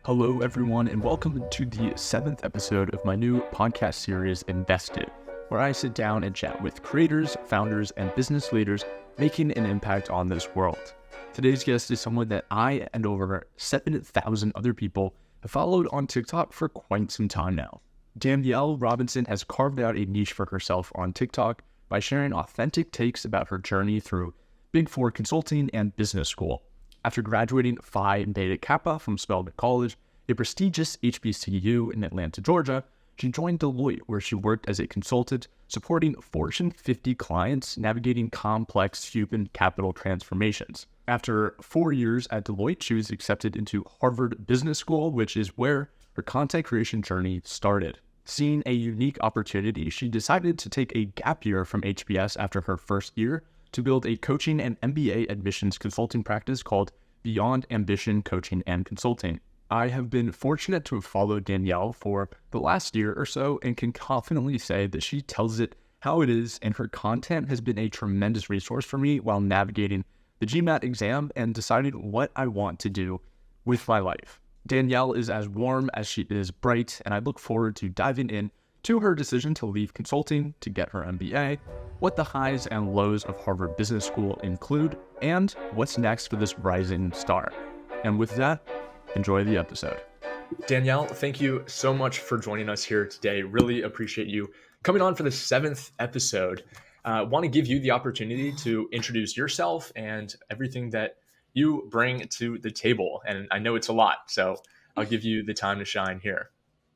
Hello, everyone, and welcome to the seventh episode of my new podcast series, Invested, where I sit down and chat with creators, founders, and business leaders making an impact on this world. Today's guest is someone that I and over 7,000 other people have followed on TikTok for quite some time now. Danielle Robinson has carved out a niche for herself on TikTok by sharing authentic takes about her journey through Big Four consulting and business school. After graduating Phi Beta Kappa from Spelman College, a prestigious HBCU in Atlanta, Georgia, she joined Deloitte, where she worked as a consultant supporting Fortune 50 clients navigating complex human capital transformations. After 4 years at Deloitte, she was accepted into Harvard Business School, which is where her content creation journey started. Seeing a unique opportunity, she decided to take a gap year from HBS after her first year to build a coaching and MBA admissions consulting practice called Beyond Ambition Coaching and Consulting. I have been fortunate to have followed Danielle for the last year or so and can confidently say that she tells it how it is, and her content has been a tremendous resource for me while navigating the GMAT exam and deciding what I want to do with my life. Danielle is as warm as she is bright, and I look forward to diving in to her decision to leave consulting to get her MBA, what the highs and lows of Harvard Business School include, and what's next for this rising star. And with that, enjoy the episode. Danielle, thank you so much for joining us here today. Really appreciate you coming on for the seventh episode. Want to give you the opportunity to introduce yourself and everything that you bring to the table. And I know it's a lot, so I'll give you the time to shine here.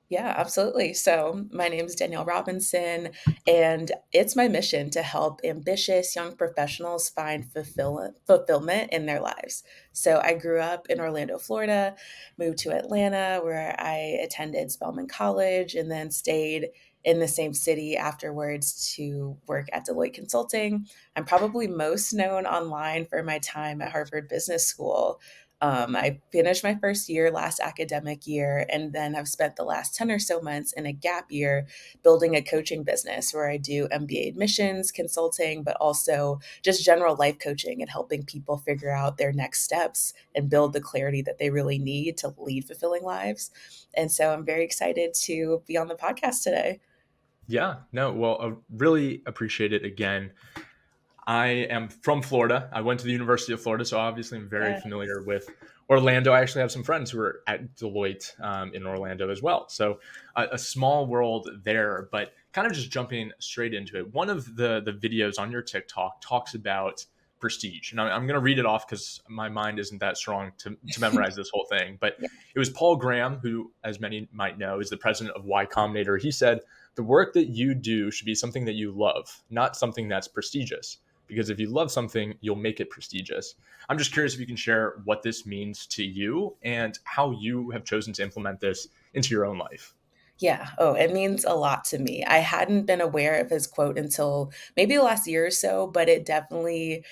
Yeah, absolutely. So my name is Danielle Robinson, and it's my mission to help ambitious young professionals find fulfillment in their lives. So I grew up in Orlando, Florida, moved to Atlanta, where I attended Spelman College, and then stayed in the same city afterwards to work at Deloitte Consulting. I'm probably most known online for my time at Harvard Business School. I finished my first year last academic year, and then I've spent the last 10 or so months in a gap year building a coaching business where I do MBA admissions, consulting, but also just general life coaching and helping people figure out their next steps and build the clarity that they really need to lead fulfilling lives. And so I'm very excited to be on the podcast today. Yeah, no, well, I really appreciate it again. I am from Florida. I went to the University of Florida, so obviously I'm very familiar with Orlando. I actually have some friends who are at Deloitte in Orlando as well. So a small world there, but kind of just jumping straight into it. One of the videos on your TikTok talks about prestige. And I'm going to read it off because my mind isn't that strong to memorize this whole thing. But Yeah. it was Paul Graham, who, as many might know, is the president of Y Combinator. He said, the work that you do should be something that you love, not something that's prestigious. Because if you love something, you'll make it prestigious. I'm just curious if you can share what this means to you and how you have chosen to implement this into your own life. Yeah. Oh, it means a lot to me. I hadn't been aware of his quote until maybe the last year or so, but it definitely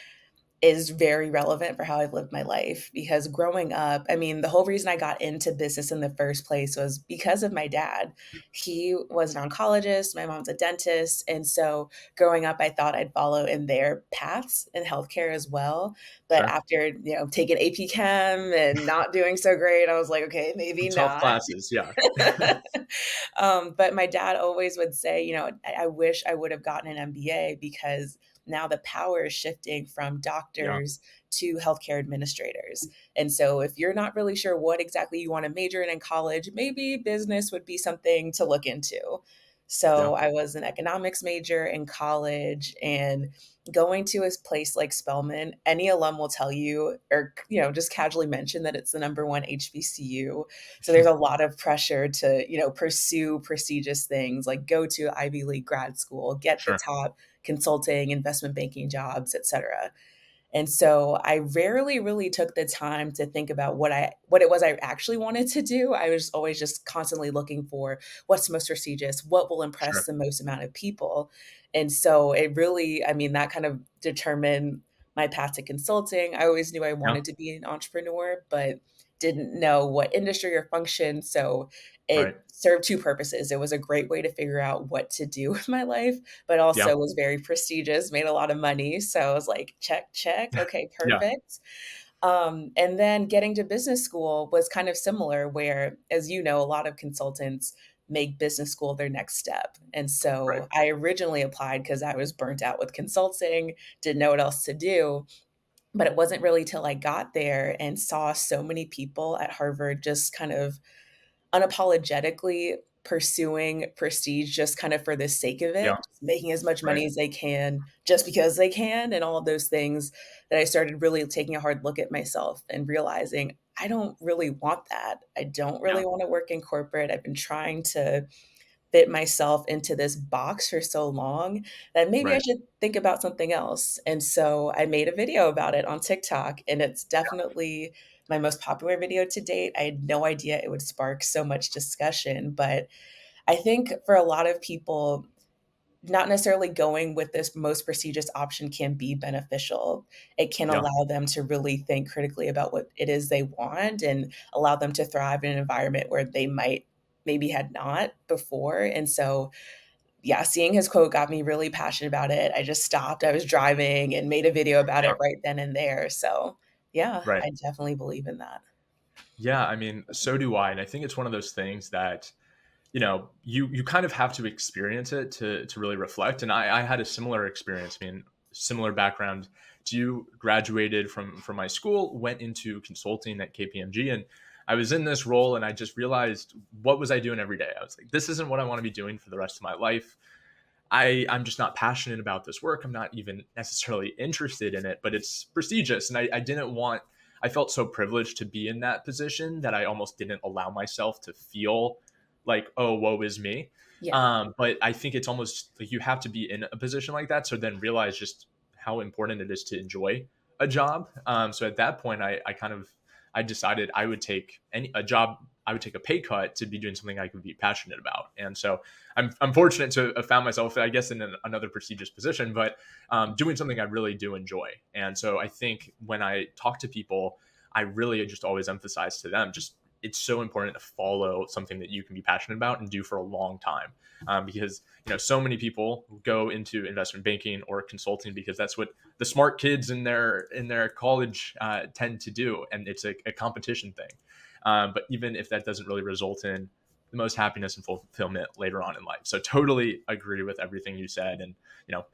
is very relevant for how I've lived my life because growing up, I mean, the whole reason I got into business in the first place was because of my dad. He was an oncologist, my mom's a dentist, and so growing up I thought I'd follow in their paths in healthcare as well. But Sure. after, taking AP Chem and not doing so great, I was like, okay, maybe Tough not. classes. Yeah. But my dad always would say, I wish I would have gotten an MBA because now the power is shifting from Yeah. doctors to healthcare administrators. And so if you're not really sure what exactly you want to major in college, maybe business would be something to look into. Yeah. So I was an economics major in college, and going to a place like Spelman, any alum will tell you or just casually mention that it's the number one HBCU. So there's a lot of pressure to, pursue prestigious things like go to Ivy League grad school, get the Sure. top consulting, investment banking jobs, et cetera. And so I rarely really took the time to think about what it was I actually wanted to do. I was always just constantly looking for what's most prestigious, what will impress Sure. the most amount of people. And so it really, I mean, that kind of determined my path to consulting. I always knew I Yeah. wanted to be an entrepreneur, but didn't know what industry or function. So Right. it served two purposes. It was a great way to figure out what to do with my life, but Yeah. also was very prestigious, made a lot of money. So I was like, check, check. Okay, Yeah. perfect. And then getting to business school was kind of similar, where, as you know, a lot of consultants make business school their next step. And Right. so I originally applied because I was burnt out with consulting, didn't know what else to do. But it wasn't really till I got there and saw so many people at Harvard just kind of unapologetically pursuing prestige just kind of for the sake of Yeah. it, just making as much Right. money as they can just because they can, and all of those things, that I started really taking a hard look at myself and realizing I don't really want that. I don't Yeah. really want to work in corporate. I've been trying to fit myself into this box for so long that maybe I Right. should think about something else. And so I made a video about it on TikTok, and it's definitely my most popular video to date. I had no idea it would spark so much discussion, but I think for a lot of people, not necessarily going with this most prestigious option can be beneficial. It can Yeah. allow them to really think critically about what it is they want and allow them to thrive in an environment where they might maybe had not before. And so, yeah, seeing his quote got me really passionate about it. I just stopped. I was driving and made a video about Yeah. it right then and there. So, yeah, Right. I definitely believe in that. Yeah. I mean, so do I. And I think it's one of those things that, you kind of have to experience it to really reflect. And I had a similar experience. I mean, similar background to you. Graduated from my school, went into consulting at KPMG, and I was in this role, and I just realized, what was I doing every day? I was like, this isn't what I want to be doing for the rest of my life. I'm just not passionate about this work. I'm not even necessarily interested in it, but it's prestigious. And I didn't want, I felt so privileged to be in that position that I almost didn't allow myself to feel like, oh, woe is me. Yeah. But I think it's almost like you have to be in a position like that. So then realize just how important it is to enjoy a job. So at that point, I decided I would take a job. I would take a pay cut to be doing something I could be passionate about. And so I'm fortunate to have found myself, I guess, in another prestigious position, but doing something I really do enjoy. And so I think when I talk to people, I really just always emphasize to them, just it's so important to follow something that you can be passionate about and do for a long time, because so many people go into investment banking or consulting because that's what the smart kids in their college tend to do, and it's a competition thing. But even if that doesn't really result in the most happiness and fulfillment later on in life. So totally agree with everything you said, and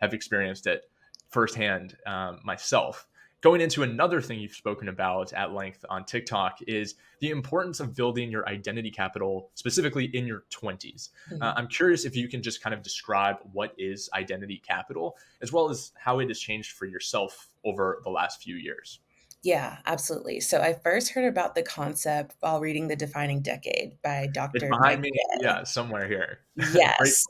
have experienced it firsthand myself. Going into another thing you've spoken about at length on TikTok is the importance of building your identity capital, specifically in your 20s. Mhm. I'm curious if you can just kind of describe what is identity capital, as well as how it has changed for yourself over the last few years. Yeah, absolutely. So I first heard about the concept while reading The Defining Decade by It's Dr. behind Mike me, Day. yeah, somewhere here. Great. Yes.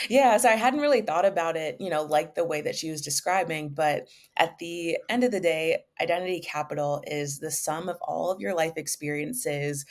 Yeah, so I hadn't really thought about it, like the way that she was describing, but at the end of the day, identity capital is the sum of all of your life experiences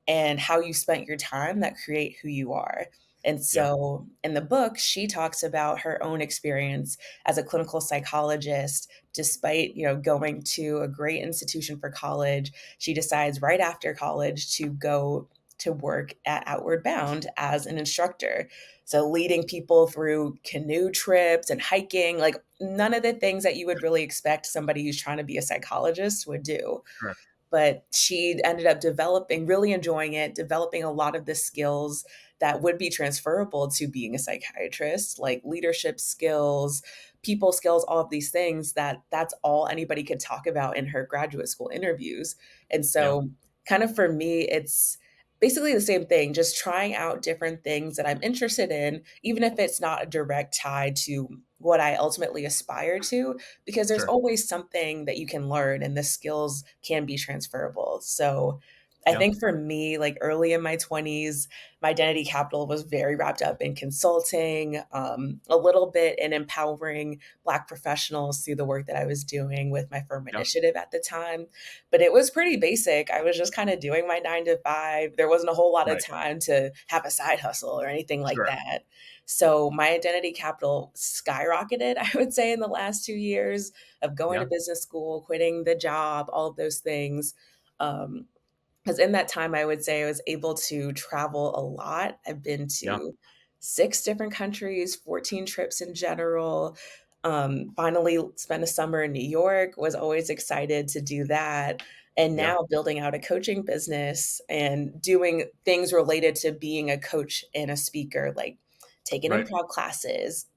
and how you spent your time that create who you are. And Yeah, so in the book, she talks about her own experience as a clinical psychologist. Despite, going to a great institution for college, she decides right after college to go to work at Outward Bound as an instructor. So leading people through canoe trips and hiking, like none of the things that you would really expect somebody who's trying to be a psychologist would do. sure. But she ended up developing, really enjoying it, developing a lot of the skills that would be transferable to being a psychiatrist, like leadership skills, people skills, all of these things that's all anybody could talk about in her graduate school interviews. And Yeah, so kind of for me, it's basically the same thing, just trying out different things that I'm interested in, even if it's not a direct tie to what I ultimately aspire to, because there's sure. always something that you can learn and the skills can be transferable. So I Yeah, think for me, like early in my 20s, my identity capital was very wrapped up in consulting, a little bit in empowering Black professionals through the work that I was doing with my firm yeah, initiative at the time. But it was pretty basic. I was just kind of doing my 9 to 5. There wasn't a whole lot of right. time to have a side hustle or anything like Sure. that. So my identity capital skyrocketed, I would say, in the last 2 years of going to Yeah, business school, quitting the job, all of those things. Because in that time, I would say I was able to travel a lot. I've been yeah, to 6 different countries, 14 trips in general. Finally spent a summer in New York, was always excited to do that. And Yeah. now building out a coaching business and doing things related to being a coach and a speaker, like taking Right. improv classes,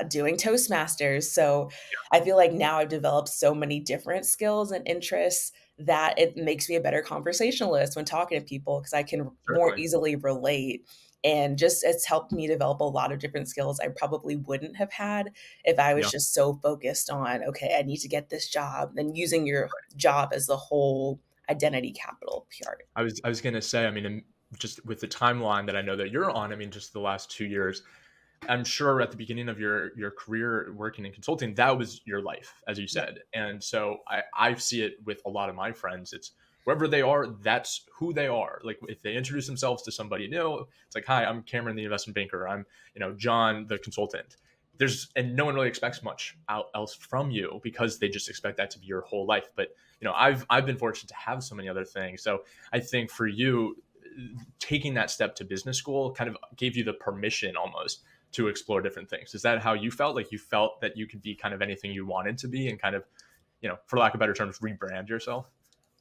doing Toastmasters. So I feel like now I've developed so many different skills and interests that it makes me a better conversationalist when talking to people because I can more Certainly. easily relate. And just it's helped me develop a lot of different skills I probably wouldn't have had if I was Yeah. just so focused on, okay, I need to get this job, and using your job as the whole identity capital part. I was gonna say, I mean, just with the timeline that I know that you're on, I mean, just the last 2 years, I'm sure at the beginning of your career working in consulting, that was your life, as you Yeah. said. And so I see it with a lot of my friends. It's wherever they are, that's who they are. Like if they introduce themselves to somebody new, it's like, hi, I'm Cameron, the investment banker. I'm, John, the consultant. And no one really expects much else from you because they just expect that to be your whole life. But I've been fortunate to have so many other things. So I think for you, taking that step to business school kind of gave you the permission almost to explore different things. Is that how you felt? Like you felt that you could be kind of anything you wanted to be and kind of, for lack of better terms, rebrand yourself?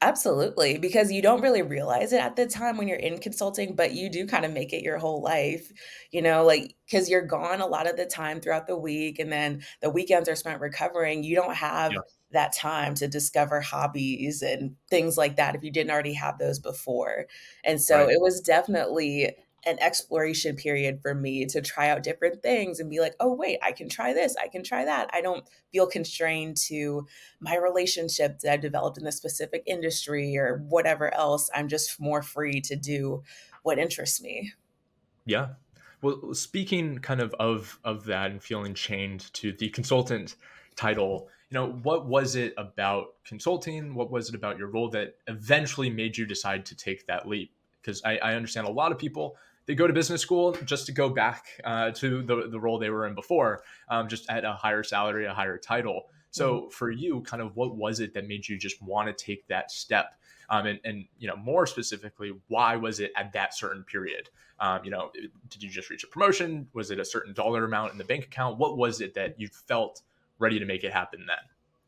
Absolutely, because you don't really realize it at the time when you're in consulting, but you do kind of make it your whole life, like because you're gone a lot of the time throughout the week, and then the weekends are spent recovering. You don't have Yeah. that time to discover hobbies and things like that if you didn't already have those before. And so Right. it was definitely an exploration period for me to try out different things and be like, oh, wait, I can try this, I can try that. I don't feel constrained to my relationship that I've developed in this specific industry or whatever else. I'm just more free to do what interests me. Yeah. Well, speaking kind of that and feeling chained to the consultant title, what was it about consulting? What was it about your role that eventually made you decide to take that leap? Because I understand a lot of people, they go to business school just to go back to the role they were in before, just at a higher salary, a higher title. Mhm. So for you, kind of what was it that made you just want to take that step? And more specifically, why was it at that certain period? Did you just reach a promotion? Was it a certain dollar amount in the bank account? What was it that you felt ready to make it happen then?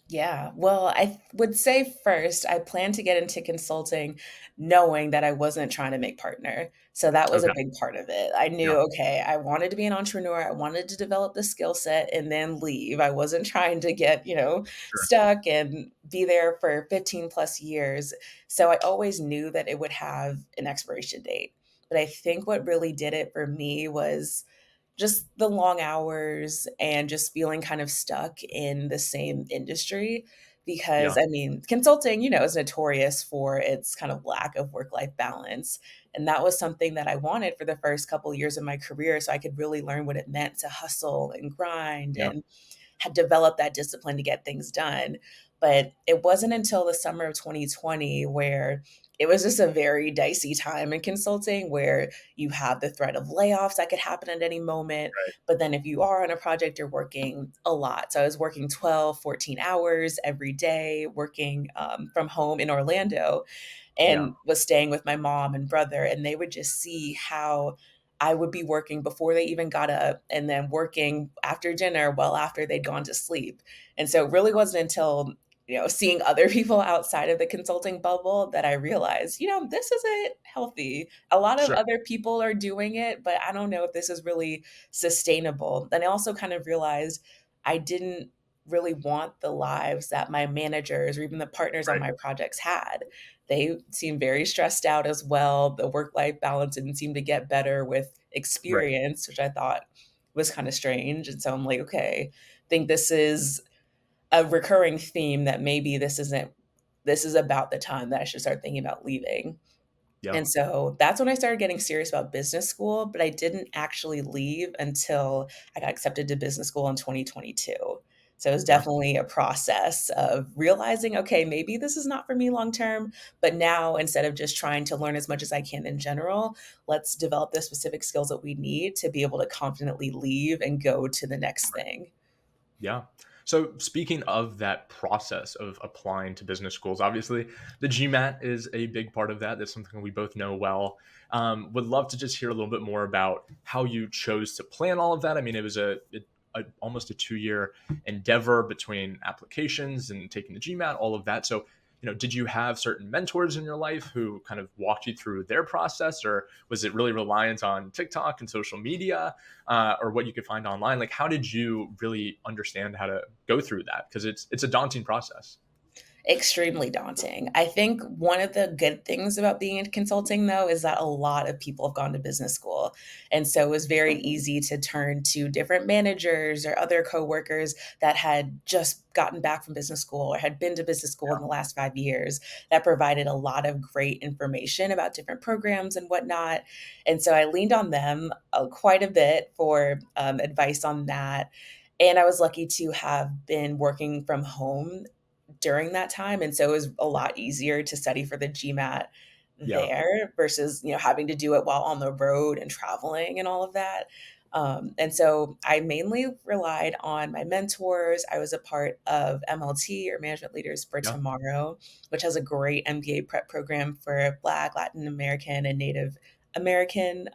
Yeah. Well, would say first, I planned to get into consulting knowing that I wasn't trying to make partner. So that was a Okay. big part of it. I Yeah. knew, okay, I wanted to be an entrepreneur. I wanted to develop the skill set and then leave. I wasn't trying to get, Sure. stuck and be there for 15 plus years. So I always knew that it would have an expiration date. But I think what really did it for me was just the long hours and just feeling kind of stuck in the same industry because Yeah. I mean, consulting, is notorious for its kind of lack of work-life balance. And that was something that I wanted for the first couple years of my career so I could really learn what it meant to hustle and grind Yeah. and had developed that discipline to get things done. But it wasn't until the summer of 2020 where it was just a very dicey time in consulting where you have the threat of layoffs that could happen at any moment. Right. But then if you are on a project, you're working a lot. So I was working 12, 14 hours every day, working from home in Orlando Yeah. and was staying with my mom and brother, and they would just see how I would be working before they even got up and then working after dinner well after they'd gone to sleep. And so it really wasn't until, seeing other people outside of the consulting bubble that I realized, this isn't healthy. A lot of Sure. other people are doing it, but I don't know if this is really sustainable. And I also kind of realized I didn't really want the lives that my managers or even the partners on Right. my projects had. They seem very stressed out as well. The work-life balance didn't seem to get better with Right. experience, which I thought was kind of strange. And so I'm like, okay, I think this is a recurring theme that maybe this is about the time that I should start thinking about leaving. Yeah. And so that's when I started getting serious about business school, but I didn't actually leave until I got accepted to business school in 2022. So it was Yeah. definitely a process of realizing, okay, maybe this is not for me long term, but now instead of just trying to learn as much as I can in general, let's develop the specific skills that we need to be able to confidently leave and go to the next thing. Yeah. So speaking of that process of applying to business schools, obviously the GMAT is a big part of that. That's something we both know well. Would love to just hear a little bit more about how you chose to plan all of that. I mean, it almost a 2 year endeavor between applications and taking the GMAT, all of that. So, did you have certain mentors in your life who kind of walked you through their process, or was it really reliant on TikTok and social media, or what you could find online? Like, how did you really understand how to go through that? Because it's a daunting process. Extremely daunting. I think one of the good things about being in consulting, though, is that a lot of people have gone to business school. And so it was very easy to turn to different managers or other coworkers that had just gotten back from business school or had been to business school in the last 5 years that provided a lot of great information about different programs and whatnot. And so I leaned on them quite a bit for advice on that. And I was lucky to have been working from home during that time, and so it was a lot easier to study for the GMAT Yeah. there versus, having to do it while on the road and traveling and all of that. And so I mainly relied on my mentors. I was a part of MLT, or Management Leaders for Yeah. Tomorrow, which has a great MBA prep program for Black, Latin American, and Native American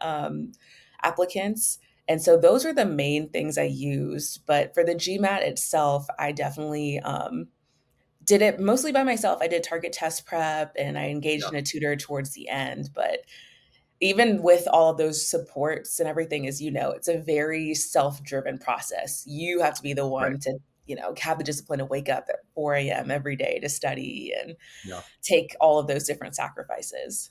applicants. And so those are the main things I used. But for the GMAT itself, I definitely did it mostly by myself. I did target test prep and I engaged Yeah. in a tutor towards the end. But even with all of those supports and everything, as you know, it's a very self-driven process. You have to be the Right. one to, have the discipline to wake up at 4 a.m. every day to study and Yeah. take all of those different sacrifices.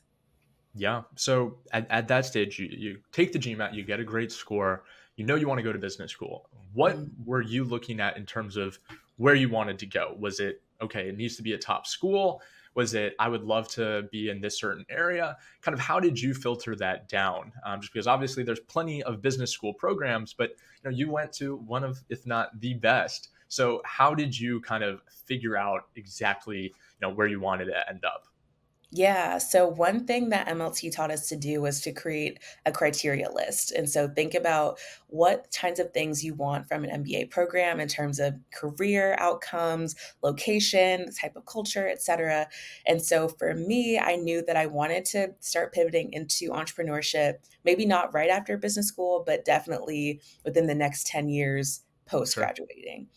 Yeah. So at that stage, you take the GMAT, you get a great score, you want to go to business school. What Mhm. were you looking at in terms of where you wanted to go? Was it, okay, it needs to be a top school? Was it, I would love to be in this certain area? Kind of how did you filter that down? Just because obviously there's plenty of business school programs, but you went to one of, if not the best. So how did you kind of figure out exactly, where you wanted to end up? Yeah. So one thing that MLT taught us to do was to create a criteria list. And so think about what kinds of things you want from an MBA program in terms of career outcomes, location, type of culture, et cetera. And so for me, I knew that I wanted to start pivoting into entrepreneurship, maybe not right after business school, but definitely within the next 10 years post Sure. graduating.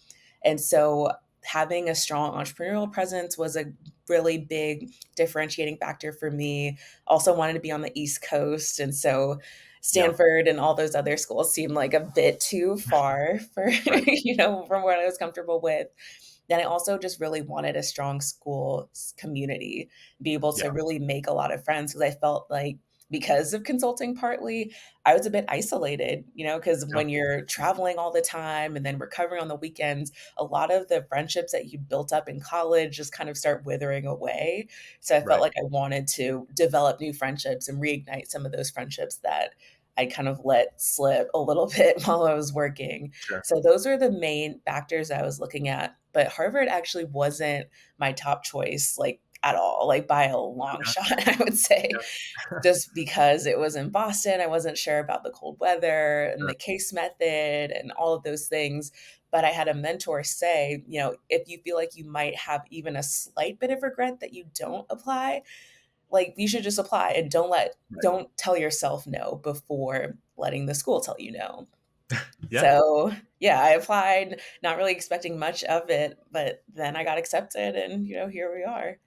And so having a strong entrepreneurial presence was a really big differentiating factor for me. Also wanted to be on the East Coast. And so Yeah. Stanford and all those other schools seemed like a bit too far for, Right. from what I was comfortable with. Then I also just really wanted a strong school community, be able Yeah. to really make a lot of friends because I felt like because of consulting partly, I was a bit isolated, because Yeah. when you're traveling all the time and then recovering on the weekends, a lot of the friendships that you built up in college just kind of start withering away. So I felt Right. like I wanted to develop new friendships and reignite some of those friendships that I kind of let slip a little bit while I was working. Sure. So those are the main factors I was looking at. But Harvard actually wasn't my top choice, like at all, like by a long Okay. shot, I would say, Yeah. just because it was in Boston. I wasn't sure about the cold weather and Sure. the case method and all of those things. But I had a mentor say, if you feel like you might have even a slight bit of regret that you don't apply, like you should just apply and Right. don't tell yourself no before letting the school tell you no. Yeah. So, yeah, I applied, not really expecting much of it, but then I got accepted and, here we are.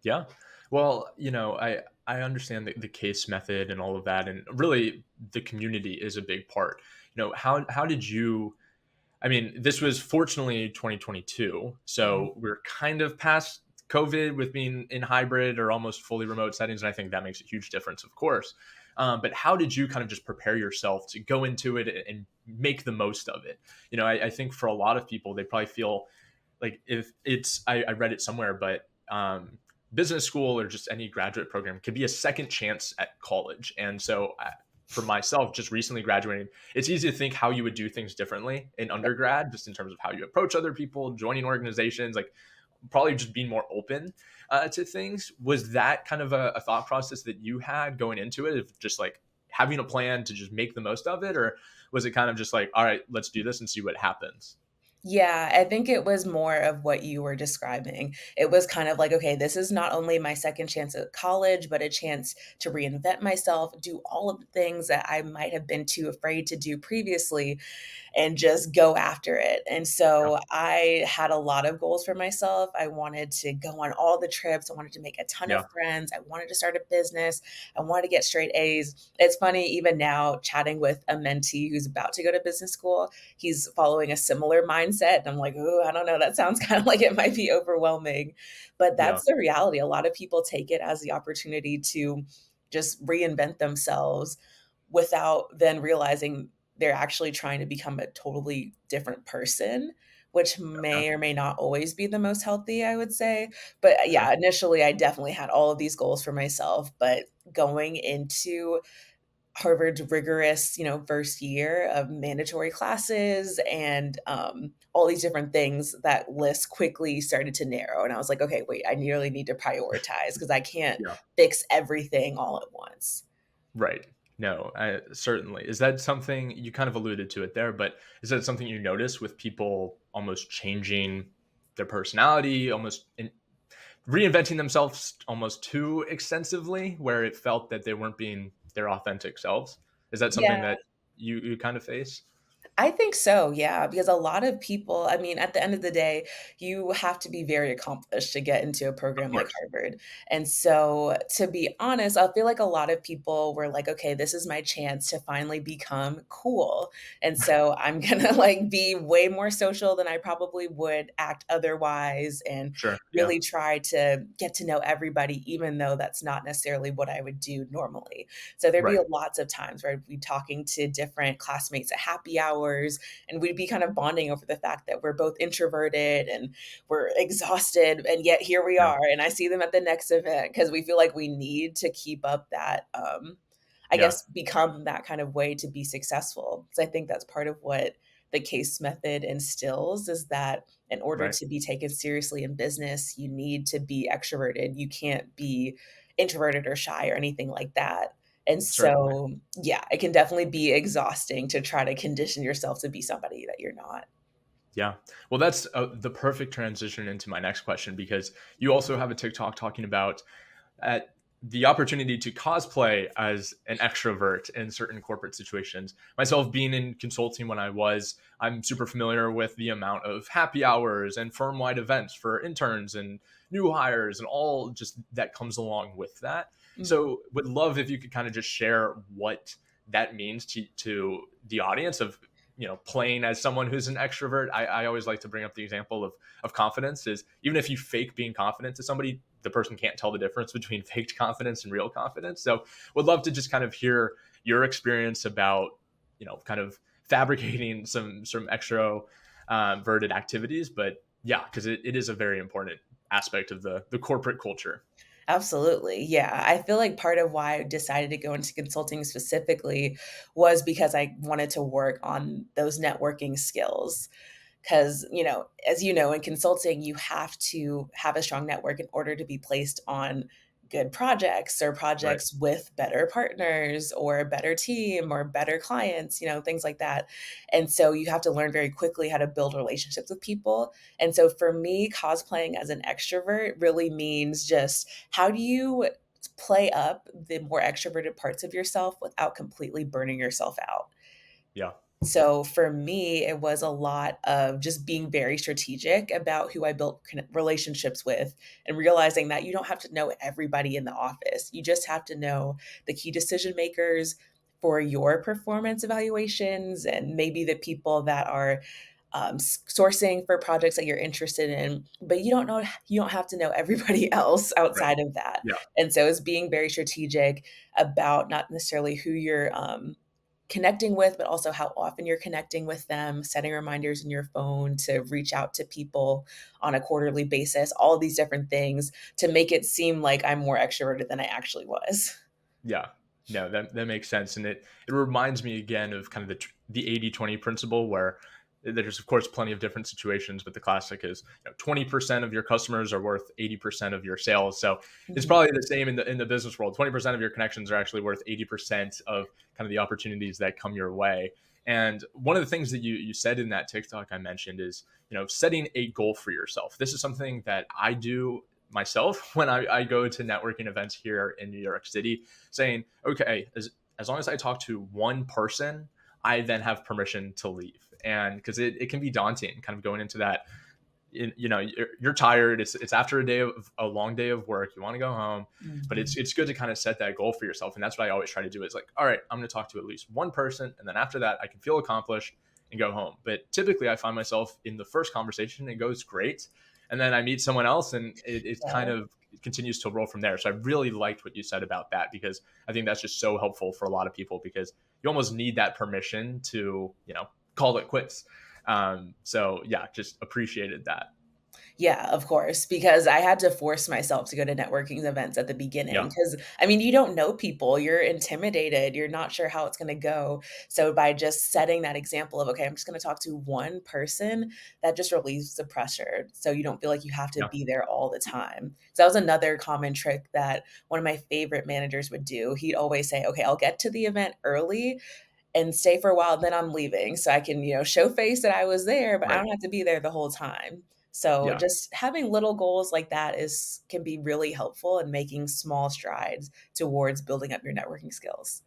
Yeah. Well, I understand the case method and all of that, and really the community is a big part. How did you? I mean, this was fortunately 2022, Mhm. so we're kind of past COVID with being in hybrid or almost fully remote settings, and I think that makes a huge difference, of course. But how did you kind of just prepare yourself to go into it and make the most of it? I think for a lot of people, they probably feel like if it's I read it somewhere, but business school or just any graduate program could be a second chance at college. And so for myself, just recently graduating, it's easy to think how you would do things differently in Yep. undergrad, just in terms of how you approach other people, joining organizations, like probably just being more open to things. Was that kind of a thought process that you had going into it, of just like having a plan to just make the most of it? Or was it kind of just like, all right, let's do this and see what happens? Yeah, I think it was more of what you were describing. It was kind of like, okay, this is not only my second chance at college, but a chance to reinvent myself, do all of the things that I might have been too afraid to do previously, and just go after it. And Yeah. so I had a lot of goals for myself. I wanted to go on all the trips. I wanted to make a ton of Yeah. friends. I wanted to start a business. I wanted to get straight A's. It's funny, even now, chatting with a mentee who's about to go to business school, he's following a similar mindset. And I'm like, oh, I don't know. That sounds kind of like it might be overwhelming. But Yeah. that's the reality. A lot of people take it as the opportunity to just reinvent themselves without then realizing they're actually trying to become a totally different person, which Yeah. may or may not always be the most healthy, I would say. But Sure. yeah, initially I definitely had all of these goals for myself, but going into Harvard's rigorous, first year of mandatory classes and all these different things, that list quickly started to narrow. And I was like, okay, wait, I really need to prioritize because I can't Yeah. fix everything all at once. Right. No, certainly. Is that something you kind of alluded to it there, but is that something you notice with people almost changing their personality, reinventing themselves almost too extensively, where it felt that they weren't being their authentic selves? Is that something Yeah. that you kind of face? I think so, yeah, because a lot of people, I mean, at the end of the day, you have to be very accomplished to get into a Of program like course. Harvard. And so, to be honest, I feel like a lot of people were like, okay, this is my chance to finally become cool. And so I'm gonna like be way more social than I probably would act otherwise and Sure. Yeah. really try to get to know everybody, even though that's not necessarily what I would do normally. So there'd be Right. lots of times where I'd be talking to different classmates at happy hours, and we'd be kind of bonding over the fact that we're both introverted and we're exhausted, and yet here we Yeah. are. And I see them at the next event because we feel like we need to keep up that, I Yeah. guess, become that kind of way to be successful. Because I think that's part of what the case method instills, is that in order Right. to be taken seriously in business, you need to be extroverted. You can't be introverted or shy or anything like that. And Certainly. so, yeah, it can definitely be exhausting to try to condition yourself to be somebody that you're not. Yeah. Well, that's the perfect transition into my next question because you also have a TikTok talking about the opportunity to cosplay as an extrovert in certain corporate situations. Myself being in consulting I'm super familiar with the amount of happy hours and firm wide events for interns and new hires and all just that comes along with that. Mhm. So, would love if you could kind of just share what that means to the audience of playing as someone who's an extrovert. I always like to bring up the example of confidence is even if you fake being confident to somebody, the person can't tell the difference between faked confidence and real confidence. So would love to just kind of hear your experience about, kind of fabricating some extra verted activities. But yeah, because it is a very important aspect of the corporate culture. Absolutely. Yeah. I feel like part of why I decided to go into consulting specifically was because I wanted to work on those networking skills. Because, as you know, in consulting, you have to have a strong network in order to be placed on good projects or Right. projects with better partners or a better team or better clients, things like that. And so you have to learn very quickly how to build relationships with people. And so for me, cosplaying as an extrovert really means just how do you play up the more extroverted parts of yourself without completely burning yourself out? Yeah. So for me, it was a lot of just being very strategic about who I built relationships with and realizing that you don't have to know everybody in the office. You just have to know the key decision makers for your performance evaluations and maybe the people that are sourcing for projects that you're interested in, but you don't have to know everybody else Right. outside of that. Yeah. And so it's being very strategic about not necessarily who you're connecting with, but also how often you're connecting with them, setting reminders in your phone to reach out to people on a quarterly basis, all of these different things to make it seem like I'm more extroverted than I actually was. Yeah. No, that makes sense. And it reminds me again of kind of the 80-20 principle where there's of course plenty of different situations, but the classic is 20% of your customers are worth 80% of your sales. So it's Mhm. probably the same in the business world. 20% of your connections are actually worth 80% of kind of the opportunities that come your way. And one of the things that you said in that TikTok I mentioned is, setting a goal for yourself. This is something that I do myself when I go to networking events here in New York City, saying, okay, as long as I talk to one person, I then have permission to leave. And because it can be daunting kind of going into that, you're tired. It's after a long day of work. You want to go home, but Mhm. it's good to kind of set that goal for yourself. And that's what I always try to do is like, all right, I'm going to talk to at least one person. And then after that, I can feel accomplished and go home. But typically I find myself in the first conversation, it goes great. And then I meet someone else and it kind Yeah. of continues to roll from there. So I really liked what you said about that, because I think that's just so helpful for a lot of people, because you almost need that permission to, call it quits. So yeah, just appreciated that. Yeah, of course, because I had to force myself to go to networking events at the beginning Yeah. because, I mean, you don't know people, you're intimidated, you're not sure how it's gonna go. So by just setting that example of, "Okay, I'm just gonna talk to one person," that just relieves the pressure, so you don't feel like you have to Yeah. be there all the time. So that was another common trick that one of my favorite managers would do. He'd always say, "Okay, I'll get to the event early and stay for a while, then I'm leaving so I can, show face that I was there, but I Right. don't have to be there the whole time." So Yeah. just having little goals like that is can be really helpful in making small strides towards building up your networking skills.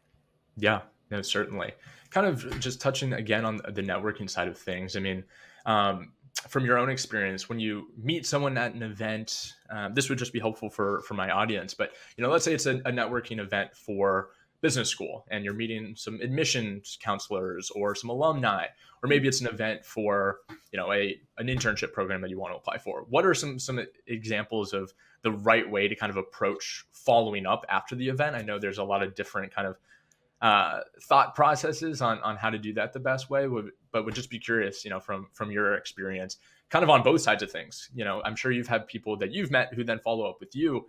Yeah. No, certainly. Kind of just touching again on the networking side of things. I mean, um, from your own experience, when you meet someone at an event, this would just be helpful for my audience. But let's say it's a networking event for business school, and you're meeting some admissions counselors or some alumni, or maybe it's an event for an internship program that you want to apply for. What are some examples of the right way to kind of approach following up after the event? I know there's a lot of different kind of thought processes on how to do that the best way. But would just be curious, from your experience, kind of on both sides of things. I'm sure you've had people that you've met who then follow up with you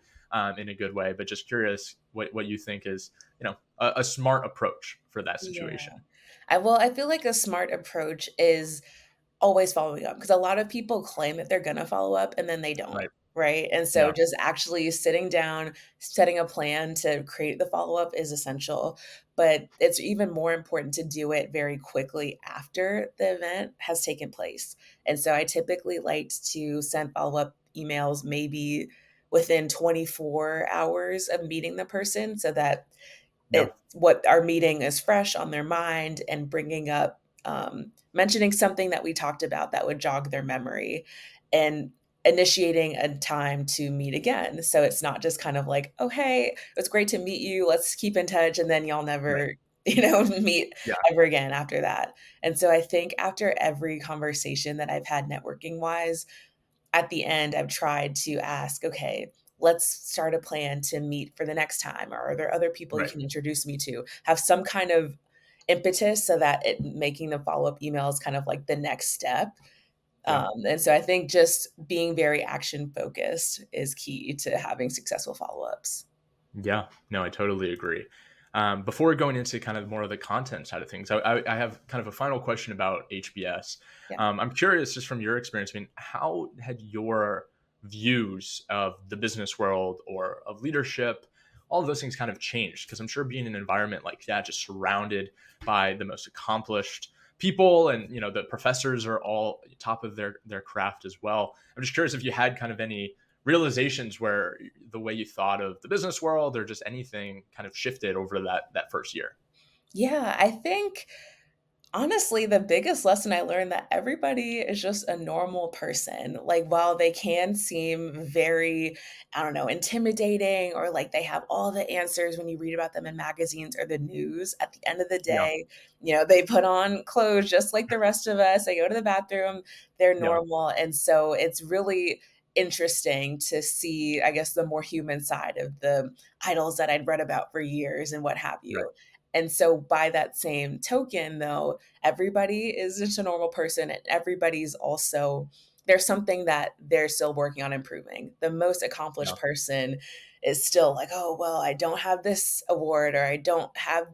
in a good way. But just curious what you think is a smart approach for that Yeah. situation. I feel like a smart approach is always following up, because a lot of people claim that they're gonna follow up and then they don't, Right. right? And so Yeah. just actually sitting down, setting a plan to create the follow-up is essential, but it's even more important to do it very quickly after the event has taken place. And so I typically like to send follow-up emails maybe within 24 hours of meeting the person so that Yeah. what our meeting is fresh on their mind and bringing up, mentioning something that we talked about that would jog their memory and initiating a time to meet again. So it's not just kind of like, oh, hey, it's great to meet you. Let's keep in touch. And then y'all Right. never, meet Yeah. ever again after that. And so I think after every conversation that I've had networking wise, at the end, I've tried to ask, okay, let's start a plan to meet for the next time. Or are there other people you Right. can introduce me to? Have some kind of impetus so that making the follow up email is kind of like the next step. Yeah. And so I think just being very action focused is key to having successful follow ups. Yeah, no, I totally agree. Before going into kind of more of the content side of things, I have kind of a final question about HBS. Yeah. I'm curious, just from your experience, I mean, how had your views of the business world or of leadership, all of those things kind of changed? Because I'm sure being in an environment like that, just surrounded by the most accomplished people, and the professors are all top of their craft as well. I'm just curious if you had kind of any realizations where the way you thought of the business world or just anything kind of shifted over that first year. Yeah. I think honestly, the biggest lesson I learned that everybody is just a normal person. Like, while they can seem very, I don't know, intimidating or like they have all the answers when you read about them in magazines or the news, at the end of the Yeah. day, they put on clothes just like the rest of us. They go to the bathroom, they're Yeah. normal. And so it's really interesting to see, I guess, the more human side of the idols that I'd read about for years and what have Right. you. And so, by that same token, though, everybody is just a normal person and everybody's also there's something that they're still working on improving. The most Yeah. accomplished person is still like, "Oh, well, I don't have this award or I don't have,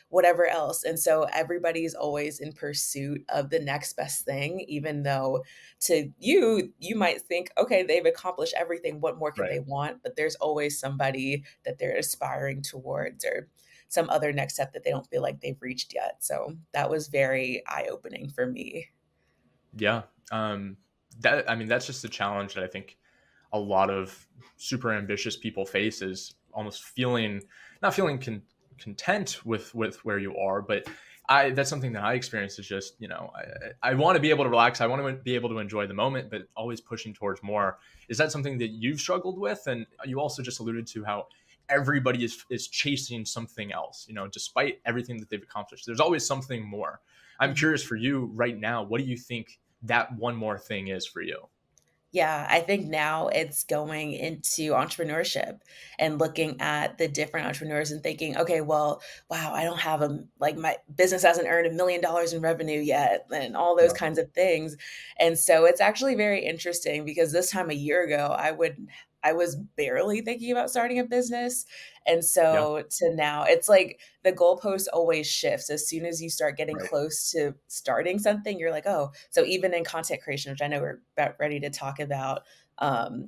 whatever else." And so everybody's always in pursuit of the next best thing, even though to you, you might think, "Okay, they've accomplished everything. What more could Right. they want?" But there's always somebody that they're aspiring towards or some other next step that they don't feel like they've reached yet. So that was very eye-opening for me. Yeah. That I mean, that's just a challenge that I think a lot of super ambitious people face is almost feeling not feeling content with where you are, but I that's something that I experience is just, I want to be able to relax. I want to be able to enjoy the moment, but always pushing towards more. Is that something that you've struggled with? And you also just alluded to how everybody is chasing something else, despite everything that they've accomplished. There's always something more. I'm Mhm. curious for you right now, what do you think that one more thing is for you? Yeah, I think now it's going into entrepreneurship and looking at the different entrepreneurs and thinking, okay, well, wow, I don't have like my business hasn't earned $1 million in revenue yet, and all those Yeah. kinds of things. And so it's actually very interesting because this time a year ago, I was barely thinking about starting a business. And Yeah. so to now, it's like the goalpost always shifts. As soon as you start getting Right. close to starting something, you're like, oh, so even in content creation, which I know we're about ready to talk about,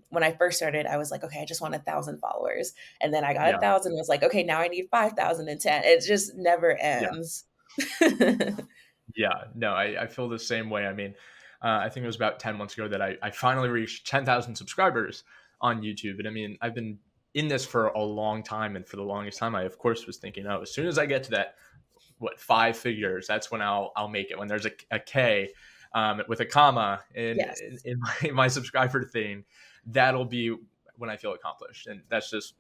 when I first started, I was like, okay, I just want 1,000 followers. And then I got Yeah. 1,000 and was like, okay, now I need 5,010. It just never Yeah. ends. Yeah. No, I feel the same way. I mean, I think it was about 10 months ago that I finally reached 10,000 subscribers on YouTube. And I mean, I've been in this for a long time. And for the longest time, I, of course, was thinking, oh, as soon as I get to that, what, 5 figures, that's when I'll make it. When there's a K with a comma Yes. in my subscriber thing, that'll be when I feel accomplished. And that's just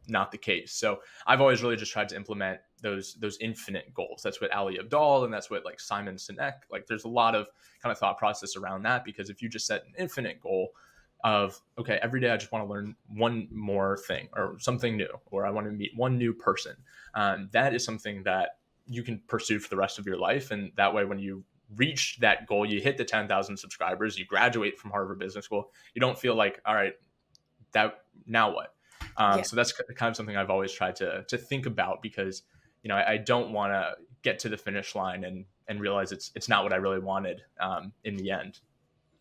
not the case. So I've always really just tried to implement those infinite goals. That's what Ali Abdal and that's what like Simon Sinek. Like there's a lot of kind of thought process around that because if you just set an infinite goal of okay, every day I just want to learn one more thing or something new, or I want to meet one new person. That is something that you can pursue for the rest of your life, and that way, when you reach that goal, you hit the 10,000 subscribers, you graduate from Harvard Business School, you don't feel like, all right, that now what? Yeah. So that's kind of something I've always tried to think about because I don't want to get to the finish line and realize it's not what I really wanted in the end.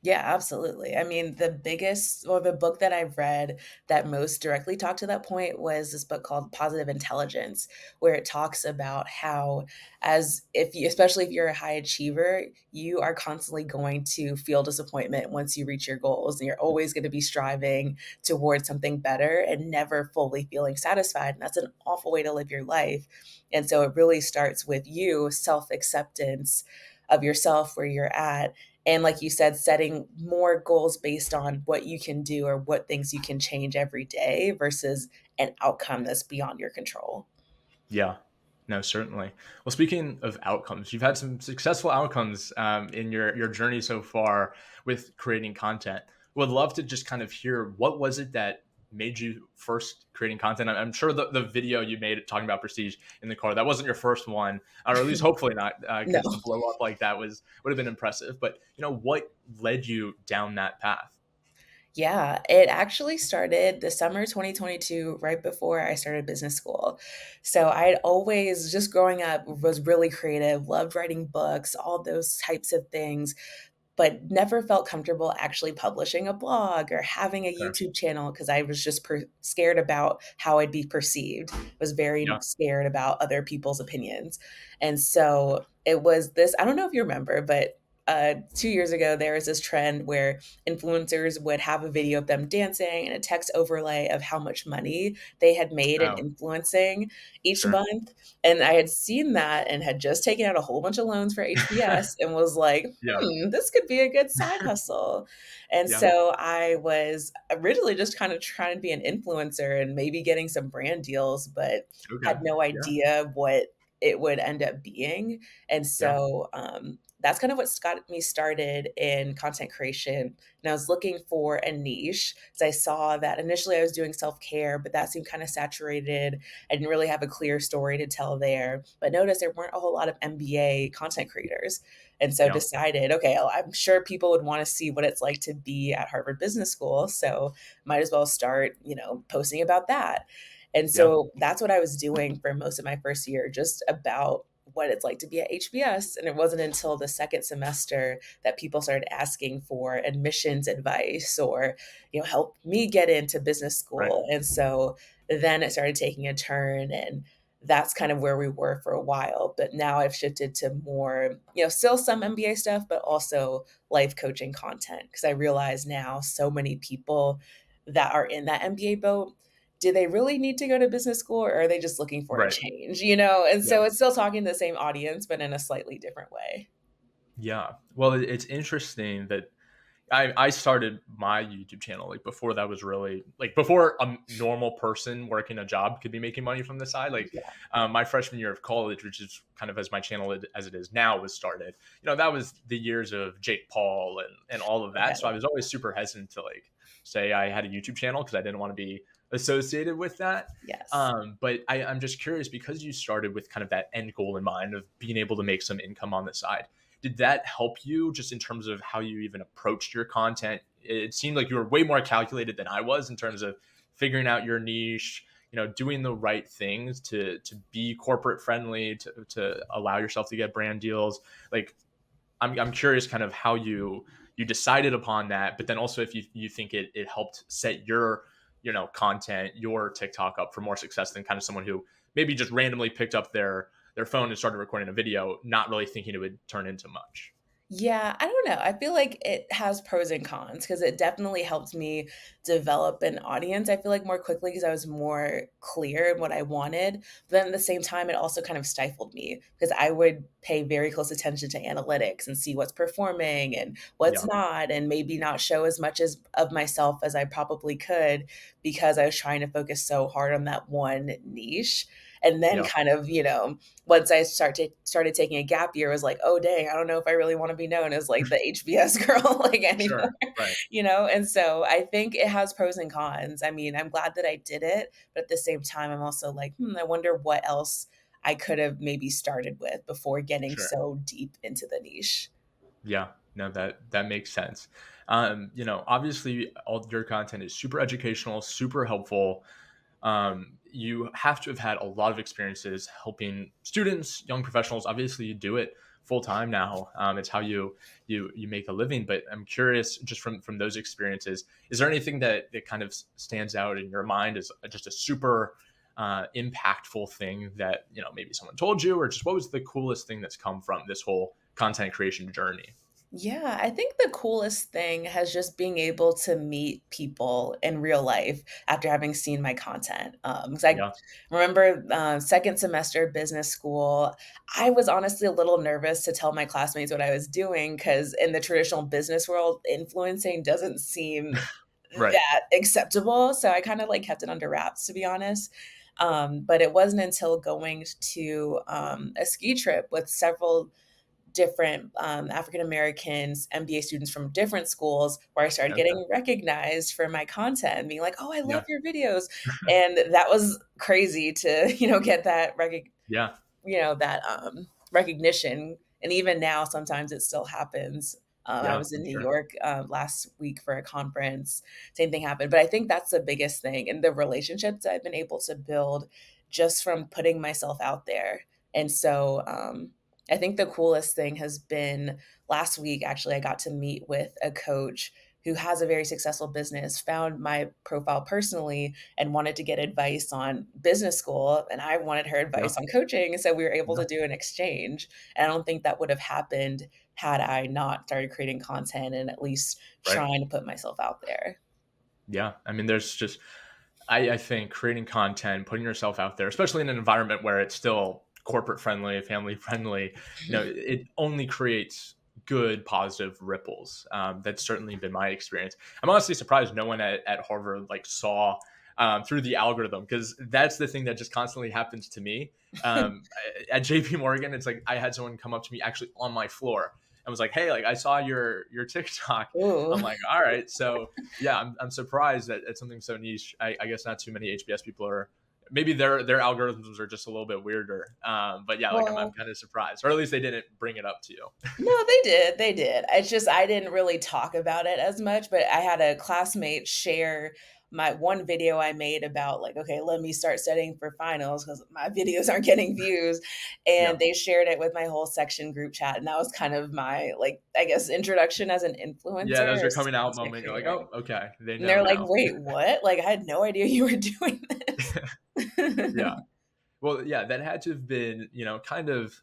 Yeah, absolutely. I mean, the biggest or the book that I've read that most directly talked to that point was this book called Positive Intelligence, where it talks about how, as if you, especially if you're a high achiever, you are constantly going to feel disappointment once you reach your goals, and you're always going to be striving towards something better and never fully feeling satisfied. And that's an awful way to live your life. And so it really starts with you, self acceptance of yourself, where you're at, and like you said, setting more goals based on what you can do or what things you can change every day versus an outcome that's beyond your control. Yeah. No, certainly. Well, speaking of outcomes, you've had some successful outcomes in your journey so far with creating content. Would love to just kind of hear what was it that made you first creating content. I'm sure the video you made talking about prestige in the car, that wasn't your first one, or at least hopefully not, No. because to blow up like that would have been impressive. But what led you down that path? Yeah, it actually started the summer 2022, right before I started business school. So I'd always, just growing up, was really creative, loved writing books, all those types of things, but never felt comfortable actually publishing a blog or having a Sure. YouTube channel because I was just scared about how I'd be perceived. Was very Yeah. scared about other people's opinions. And so it was this, I don't know if you remember, but 2 years ago, there was this trend where influencers would have a video of them dancing and a text overlay of how much money they had made in Oh, influencing each sure. month. And I had seen that and had just taken out a whole bunch of loans for HBS and was like, Yeah. this could be a good side hustle. And Yeah. so I was originally just kind of trying to be an influencer and maybe getting some brand deals, but Okay. had no Yeah. idea what it would end up being. And Yeah. so that's kind of what got me started in content creation. And I was looking for a niche because I saw that initially I was doing self care, but that seemed kind of saturated. I didn't really have a clear story to tell there, but noticed there weren't a whole lot of MBA content creators. And so Yeah. decided, okay, well, I'm sure people would want to see what it's like to be at Harvard Business School. So might as well start, posting about that. And Yeah. so that's what I was doing for most of my first year, just about what it's like to be at HBS. And it wasn't until the second semester that people started asking for admissions advice or, help me get into business Right. school. And so then it started taking a turn. And that's kind of where we were for a while. But now I've shifted to more, still some MBA stuff, but also life coaching content because I realize now so many people that are in that MBA boat, do they really need to go to business school or are they just looking for a Right. change, And Yeah. so it's still talking to the same audience, but in a slightly different way. Yeah. Well, it's interesting that I started my YouTube channel like before that was really like before a normal person working a job could be making money from the side. Like Yeah. my freshman year of college, which is kind of as my channel as it is now, was started. That was the years of Jake Paul and all of that. So I Okay. was always super hesitant to like say I had a YouTube channel because I didn't want to be associated with that. Yes. But I'm just curious because you started with kind of that end goal in mind of being able to make some income on the side. Did that help you just in terms of how you even approached your content? It seemed like you were way more calculated than I was in terms of figuring out your niche, doing the right things to be corporate friendly, to allow yourself to get brand deals. Like I'm curious kind of how you decided upon that, but then also if you think it helped set your, content, your TikTok up for more success than kind of someone who maybe just randomly picked up their phone and started recording a video, not really thinking it would turn into much. Yeah, I don't know. I feel like it has pros and cons because it definitely helped me develop an audience. I feel like more quickly because I was more clear in what I wanted. But then at the same time, it also kind of stifled me because I would pay very close attention to analytics and see what's performing and what's Yeah. not, and maybe not show as much as of myself as I probably could because I was trying to focus so hard on that one niche. And then Yeah. kind of, once I started taking a gap year, I was like, "Oh, dang, I don't know if I really wanna be known as, like, the HBS girl, like, anymore," Sure. Right. And so I think it has pros and cons. I mean, I'm glad that I did it, but at the same time, I'm also like, I wonder what else I could have maybe started with before getting Sure. so deep into the niche." Yeah, no, that makes sense. Obviously, all your content is super educational, super helpful. You have to have had a lot of experiences helping students, young professionals. Obviously, you do it full time now. It's how you make a living. But I'm curious, just from those experiences, is there anything that kind of stands out in your mind as just a super impactful thing that maybe someone told you, or just what was the coolest thing that's come from this whole content creation journey? Yeah, I think the coolest thing has just being able to meet people in real life after having seen my content. 'Cause I Yeah, remember second semester business school, I was honestly a little nervous to tell my classmates what I was doing because in the traditional business world, influencing doesn't seem right. that acceptable. So I kind of like kept it under wraps, to be honest. But it wasn't until going to a ski trip with several different African Americans, MBA students from different schools, where I started Okay. getting recognized for my content and being like, "Oh, I love Yeah. your videos." And that was crazy to, get that Yeah. recognition. And even now, sometimes it still happens. I Yeah. was in I'm New sure. York last week for a conference. Same thing happened. But I think that's the biggest thing. And the relationships I've been able to build just from putting myself out there. And so I think the coolest thing has been last week, actually, I got to meet with a coach who has a very successful business, found my profile personally, and wanted to get advice on business school, and I wanted her Yeah. advice on coaching, so we were able Yeah. to do an exchange, and I don't think that would have happened had I not started creating content and at least Right. trying to put myself out there. Yeah. I mean, there's just I think creating content, putting yourself out there, especially in an environment where it's still corporate friendly, family friendly, it only creates good, positive ripples. That's certainly been my experience. I'm honestly surprised no one at Harvard like saw through the algorithm because that's the thing that just constantly happens to me. At JP Morgan, it's like I had someone come up to me actually on my floor and was like, "Hey, like I saw your TikTok." Ooh. I'm like, "All right." So yeah, I'm surprised that it's something so niche. I guess not too many HBS people are. Maybe their algorithms are just a little bit weirder. But yeah, like I'm Well, kind of surprised, or at least they didn't bring it up to you. no, they did. It's just I didn't really talk about it as much, but I had a classmate share my one video I made about like, "Okay, let me start studying for finals because my videos aren't getting views," Yeah, and they shared it with my whole section group chat, and that was kind of my, like, I guess, introduction as an yeah, influencer that was or your coming out content moment. You're like, creator. oh, okay, they And know they're like, now. "Wait, what? Like, I had no idea you were doing this." Yeah. Well, yeah, that had to have been, kind of,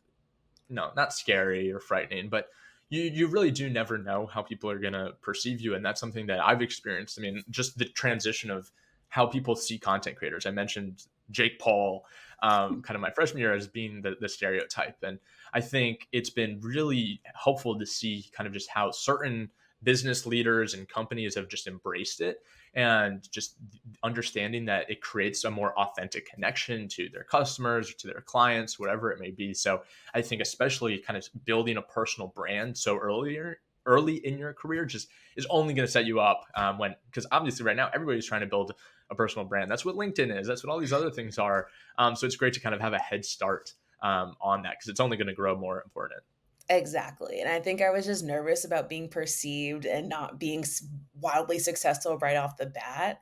no, not scary or frightening, but you really do never know how people are going to perceive you, and that's something that I've experienced. I mean, just the transition of how people see content creators. I mentioned Jake Paul, kind of my freshman year, as being the stereotype, and I think it's been really helpful to see kind of just how certain business leaders and companies have just embraced it, and just understanding that it creates a more authentic connection to their customers or to their clients, whatever it may be. So I think especially kind of building a personal brand so early in your career just is only going to set you up, when, because obviously right now everybody's trying to build a personal brand. That's what LinkedIn is. That's what all these other things are. So it's great to kind of have a head start, on that, because it's only going to grow more important. Exactly, and I think I was just nervous about being perceived and not being wildly successful right off the bat.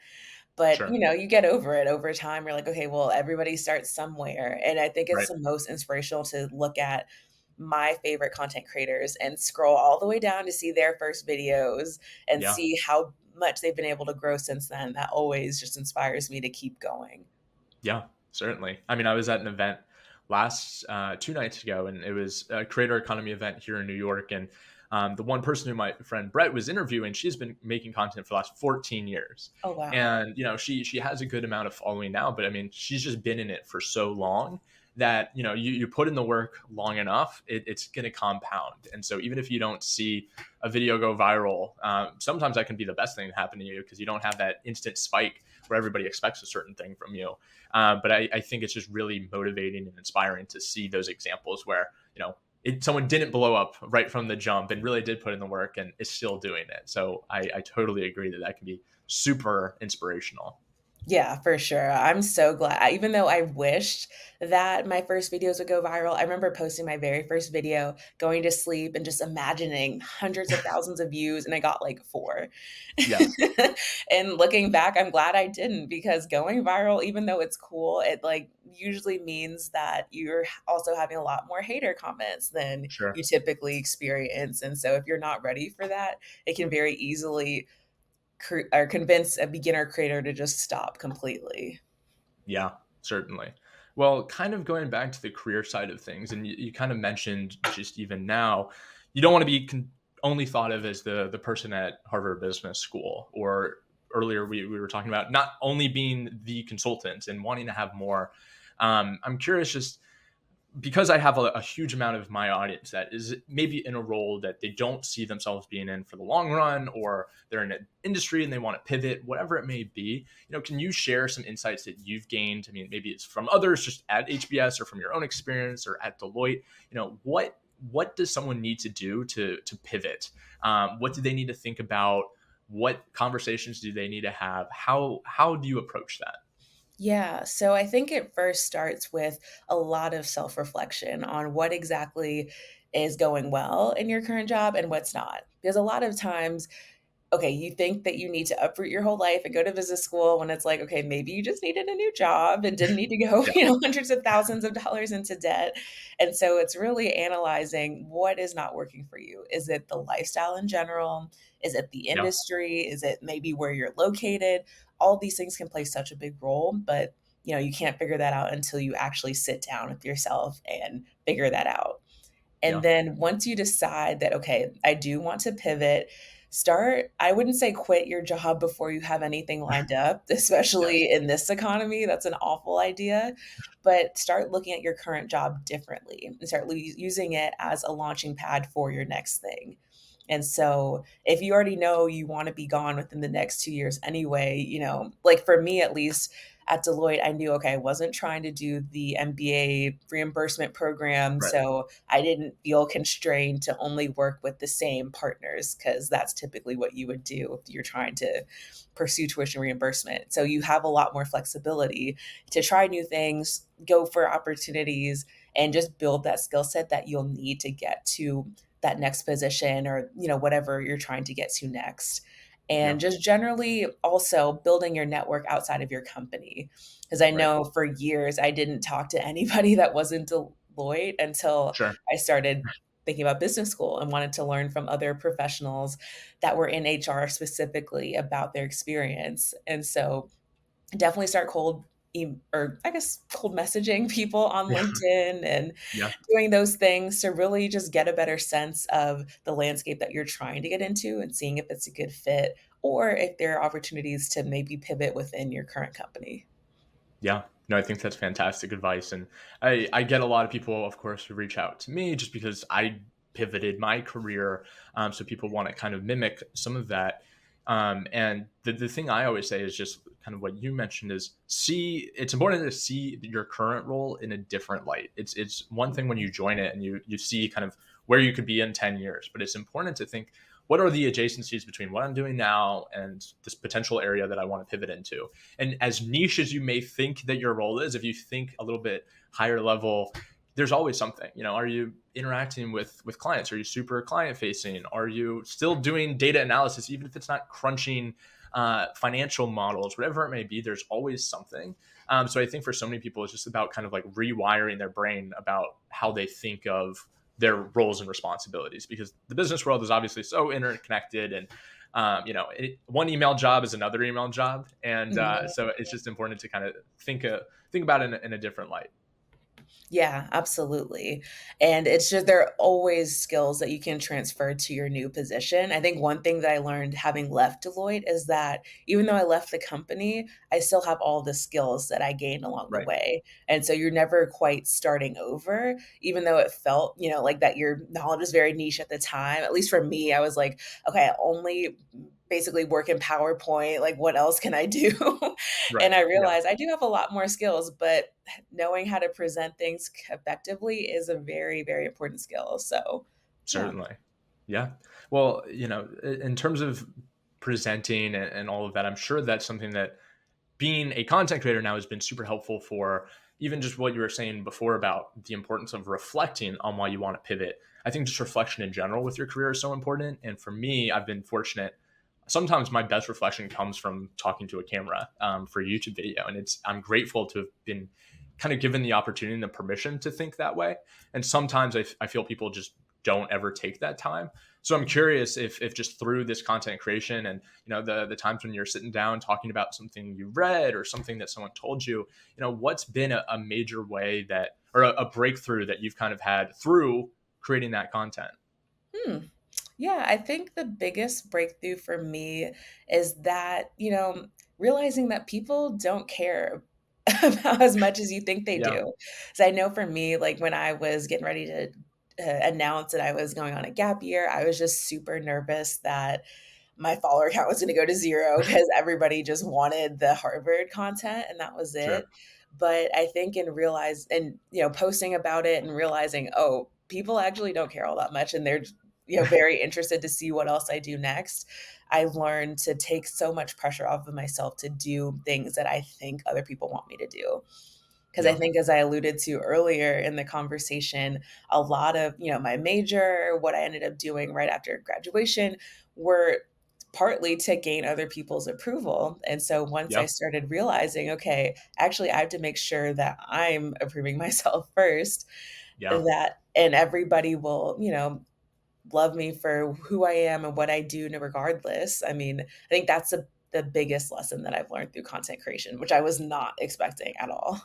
But, Sure. you get over it over time. You're like, okay, well, everybody starts somewhere. And I think it's Right. the most inspirational to look at my favorite content creators and scroll all the way down to see their first videos and Yeah. see how much they've been able to grow since then. That always just inspires me to keep going. Yeah, certainly. I mean, I was at an event last 2 nights ago, and it was a creator economy event here in New York. And the one person who my friend Brett was interviewing, she's been making content for the last 14 years, Oh, wow. and she has a good amount of following now. But I mean, she's just been in it for so long that you put in the work long enough, it's going to compound. And so even if you don't see a video go viral, sometimes that can be the best thing to happen to you, because you don't have that instant spike where everybody expects a certain thing from you. But I think it's just really motivating and inspiring to see those examples where, someone didn't blow up right from the jump and really did put in the work and is still doing it. So I totally agree that can be super inspirational. Yeah, for sure. I'm so glad. Even though I wished that my first videos would go viral, I remember posting my very first video, going to sleep, and just imagining hundreds of thousands of views, and I got like 4. Yeah, And looking back, I'm glad I didn't, because going viral, even though it's cool, it like usually means that you're also having a lot more hater comments than you sure. typically experience. And so if you're not ready for that, it can very easily or convince a beginner creator to just stop completely. Yeah, certainly. Well, kind of going back to the career side of things, and you kind of mentioned just even now, you don't want to be only thought of as the person at Harvard Business School, or earlier we were talking about not only being the consultant and wanting to have more. I'm curious, just because I have a huge amount of my audience that is maybe in a role that they don't see themselves being in for the long run, or they're in an industry and they want to pivot, whatever it may be. Can you share some insights that you've gained? I mean, maybe it's from others just at HBS, or from your own experience, or at Deloitte. What does someone need to do to pivot? What do they need to think about? What conversations do they need to have? How do you approach that? Yeah, so I think it first starts with a lot of self reflection on what exactly is going well in your current job and what's not. Because a lot of times, okay, you think that you need to uproot your whole life and go to business school, when it's like, okay, maybe you just needed a new job and didn't need to go, Yeah, hundreds of thousands of dollars into debt. And so it's really analyzing what is not working for you. Is it the lifestyle in general? Is it the yeah, industry? Is it maybe where you're located? All these things can play such a big role, but you can't figure that out until you actually sit down with yourself and figure that out. And yeah, then once you decide that, okay, I do want to pivot, I wouldn't say quit your job before you have anything lined up, yes, especially in this economy. That's an awful idea. But start looking at your current job differently and start using it as a launching pad for your next thing. And so if you already know you want to be gone within the next 2 years anyway, like for me at least, at Deloitte, I knew, okay, I wasn't trying to do the MBA reimbursement program. right, So I didn't feel constrained to only work with the same partners, because that's typically what you would do if you're trying to pursue tuition reimbursement. So you have a lot more flexibility to try new things, go for opportunities, and just build that skill set that you'll need to get to that next position, or whatever you're trying to get to next. yeah, And just generally also building your network outside of your company, because I right, know for years I didn't talk to anybody that wasn't Deloitte until sure, I started thinking about business school and wanted to learn from other professionals that were in HR specifically about their experience. And so definitely start cold, or I guess cold messaging people on Yeah. LinkedIn and Yeah. doing those things to really just get a better sense of the landscape that you're trying to get into and seeing if it's a good fit or if there are opportunities to maybe pivot within your current company. Yeah. No, I think that's fantastic advice. And I get a lot of people, of course, who reach out to me just because I pivoted my career. So people want to kind of mimic some of that. And the thing I always say is just kind of what you mentioned is it's important to see your current role in a different light. It's one thing when you join it and you see kind of where you could be in 10 years, but it's important to think, what are the adjacencies between what I'm doing now and this potential area that I want to pivot into? And as niche as you may think that your role is, if you think a little bit higher level, there's always something. Are you interacting with clients? Are you super client facing? Are you still doing data analysis, even if it's not crunching financial models, whatever it may be? There's always something. So I think for so many people, it's just about kind of like rewiring their brain about how they think of their roles and responsibilities, because the business world is obviously so interconnected, and one email job is another email job, and Mhm. so it's just important to kind of think about it in a different light. Yeah, absolutely. And it's just there are always skills that you can transfer to your new position. I think one thing that I learned having left Deloitte is that even though I left the company, I still have all the skills that I gained along the Right. way. And so you're never quite starting over, even though it felt, like that your knowledge was very niche at the time. At least for me, I was like, okay, I only basically work in PowerPoint. Like, what else can I do? And Right. I Yeah. realized I do have a lot more skills, but knowing how to present things effectively is a very, very important skill. So, yeah. Certainly. Yeah. Well, in terms of presenting and all of that, I'm sure that's something that being a content creator now has been super helpful for, even just what you were saying before about the importance of reflecting on why you want to pivot. I think just reflection in general with your career is so important. And for me, I've been fortunate. Sometimes my best reflection comes from talking to a camera for YouTube video. And I'm grateful to have been kind of given the opportunity and the permission to think that way. And sometimes I feel people just don't ever take that time. So I'm curious if just through this content creation and the times when you're sitting down talking about something you read or something that someone told you, what's been a major way that, or a breakthrough that you've kind of had through creating that content? Hmm. Yeah, I think the biggest breakthrough for me is that, realizing that people don't care about as much as you think they Yeah. do. So I know for me, like when I was getting ready to announce that I was going on a gap year, I was just super nervous that my follower count was going to go to zero because everybody just wanted the Harvard content and that was Sure. it. But I think posting about it and realizing, oh, people actually don't care all that much and they're very interested to see what else I do next. I've learned to take so much pressure off of myself to do things that I think other people want me to do. Because I Yeah. think, as I alluded to earlier in the conversation, a lot of my major, what I ended up doing right after graduation, were partly to gain other people's approval. And so once I Yeah. started realizing, okay, actually, I have to make sure that I'm approving myself first, Yeah. that and everybody will, love me for who I am and what I do regardless. I mean, I think that's the biggest lesson that I've learned through content creation, which I was not expecting at all.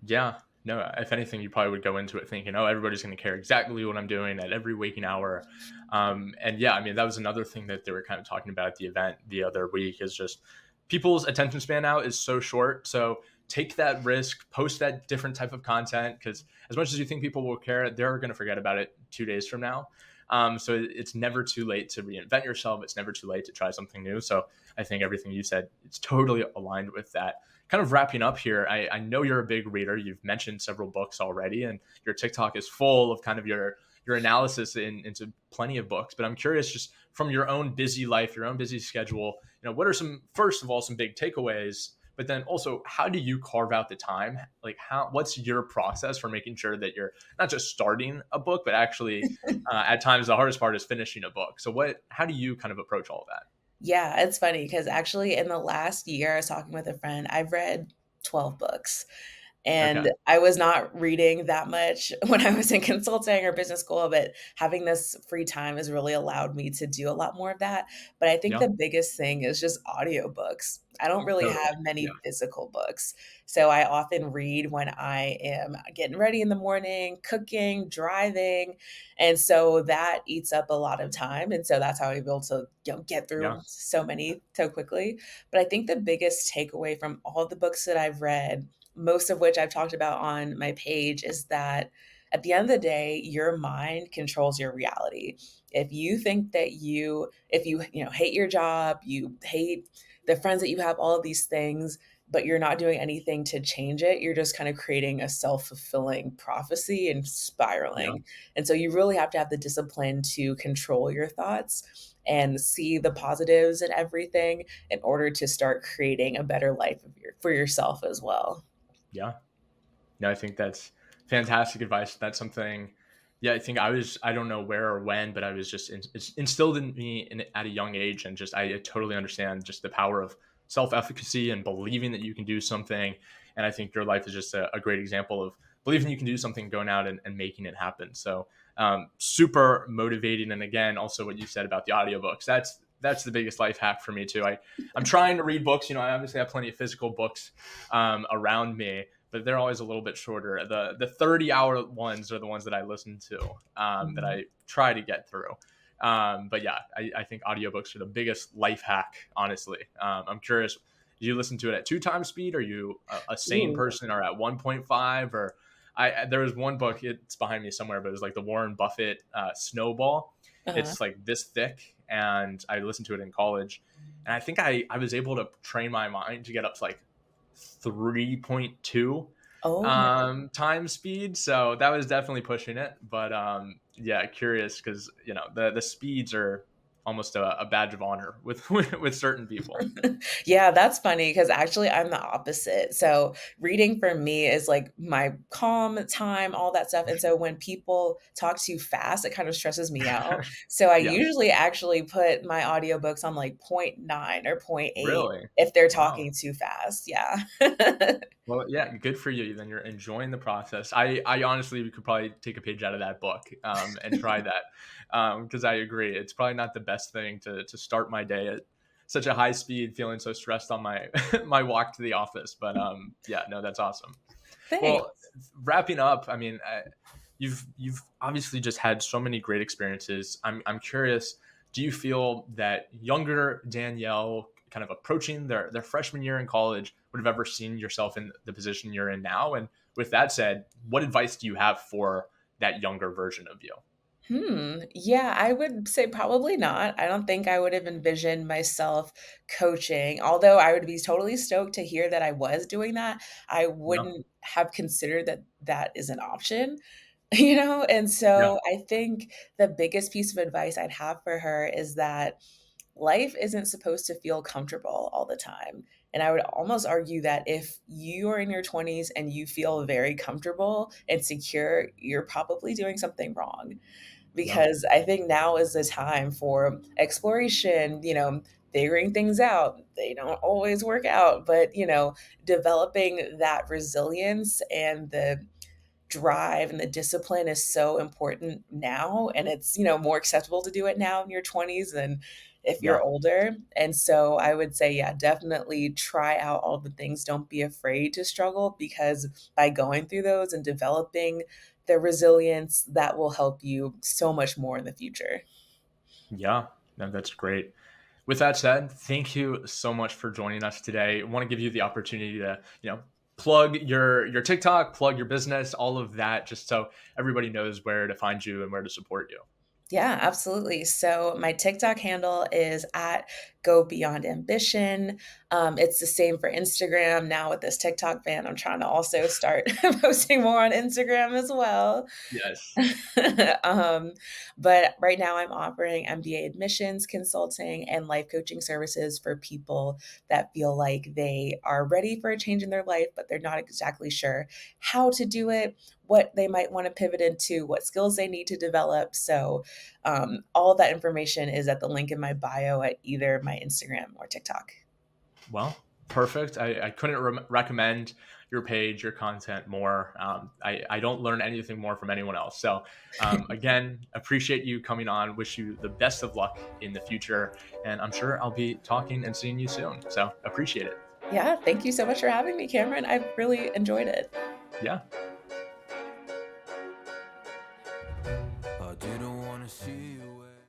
Yeah. No, if anything, you probably would go into it thinking, oh, everybody's going to care exactly what I'm doing at every waking hour. And yeah, I mean, that was another thing that they were kind of talking about at the event the other week, is just people's attention span now is so short. So take that risk, post that different type of content, because as much as you think people will care, they're going to forget about it 2 days from now. So it's never too late to reinvent yourself. It's never too late to try something new. So I think everything you said, it's totally aligned with that. Kind of wrapping up here, I know you're a big reader. You've mentioned several books already, and your TikTok is full of kind of your analysis into plenty of books. But I'm curious, just from your own busy life, your own busy schedule, what are first of all, some big takeaways? But then also, how do you carve out the time? Like, what's your process for making sure that you're not just starting a book, but actually, at times, the hardest part is finishing a book. So, how do you kind of approach all of that? Yeah, it's funny because actually in the last year, I was talking with a friend, I've read 12 books. Okay. And I was not reading that much when I was in consulting or business school, but having this free time has really allowed me to do a lot more of that. But I think Yeah. the biggest thing is just audiobooks. I don't really Totally. have many physical books. So I often read when I am getting ready in the morning, cooking, driving. And so that eats up a lot of time. And so that's how I'm able to, get Yeah. through so many so quickly. But I think the biggest takeaway from all the books that I've read, most of which I've talked about on my page, is that at the end of the day, your mind controls your reality. If you think that if you hate your job, you hate the friends that you have, all of these things, but you're not doing anything to change it, you're just kind of creating a self-fulfilling prophecy and Yeah. spiraling. And so you really have to have the discipline to control your thoughts and see the positives in everything in order to start creating a better life for yourself as well. Yeah. No, I think that's fantastic advice. That's something, yeah, I think I don't know where or when, but I was just it's instilled in me at a young age. And just, I totally understand just the power of self efficacy and believing that you can do something. And I think your life is just a great example of believing you can do something, going out and making it happen. So, super motivating. And again, also what you said about the audiobooks, that's the biggest life hack for me too. I'm trying to read books. I obviously have plenty of physical books around me, but they're always a little bit shorter. The 30-hour ones are the ones that I listen to, that Mhm. I try to get through. But yeah, I think audiobooks are the biggest life hack, honestly. I'm curious, do you listen to it at 2 times speed? Are you a sane Ooh. person, or at 1.5? Or there was one book, it's behind me somewhere, but it was like the Warren Buffett Snowball. Uh-huh. It's like this thick, and I listened to it in college. And I think I was able to train my mind to get up to like 3.2 Oh. time speed, so that was definitely pushing it. But yeah, curious, because the speeds are almost a badge of honor with with certain people. Yeah, that's funny because actually I'm the opposite. So reading for me is like my calm time, all that stuff. And so when people talk too fast, it kind of stresses me out. So I Yeah. usually actually put my audiobooks on like point 0.9 or point 0.8 Really? if they're Wow. talking too fast. Yeah. Well, yeah, good for you. Then you're enjoying the process. I honestly could probably take a page out of that book, and try that, because I agree. It's probably not the best thing to start my day at such a high speed, feeling so stressed on my my walk to the office. But yeah, no, that's awesome. Well, Thanks. wrapping up, I mean, you've obviously just had so many great experiences. I'm curious. Do you feel that younger Danielle, kind of approaching their freshman year in college, would have ever seen yourself in the position you're in now? And with that said, what advice do you have for that younger version of you? Yeah, I would say probably not. I don't think I would have envisioned myself coaching. Although I would be totally stoked to hear that I was doing that, I Yeah, wouldn't have considered that that is an option, And yeah, so I think the biggest piece of advice I'd have for her is that life isn't supposed to feel comfortable all the time. And I would almost argue that if you are in your 20s and you feel very comfortable and secure, you're probably doing something wrong, yeah, because I think now is the time for exploration, figuring things out. They don't always work out, but, developing that resilience and the drive and the discipline is so important now. And it's, more acceptable to do it now in your 20s than if yeah. you're older. And so I would say, yeah, definitely try out all the things. Don't be afraid to struggle, because by going through those and developing the resilience, that will help you so much more in the future. Yeah, no, that's great. With that said, thank you so much for joining us today. I want to give you the opportunity to, plug your TikTok, plug your business, all of that, just so everybody knows where to find you and where to support you. Yeah, absolutely. So my TikTok handle is at Go Beyond Ambition. It's the same for Instagram. Now with this TikTok ban, I'm trying to also start posting more on Instagram as well. Yes. um, but right now, I'm offering MBA admissions consulting and life coaching services for people that feel like they are ready for a change in their life, but they're not exactly sure how to do it, what they might want to pivot into, what skills they need to develop. So, all of that information is at the link in my bio at either my Instagram or TikTok. Well, Perfect. I couldn't recommend your page, your content more. I don't learn anything more from anyone else. So again, appreciate you coming on. Wish you the best of luck in the future. And I'm sure I'll be talking and seeing you soon. So appreciate it. Yeah, thank you so much for having me, Cameron. I've really enjoyed it. Yeah.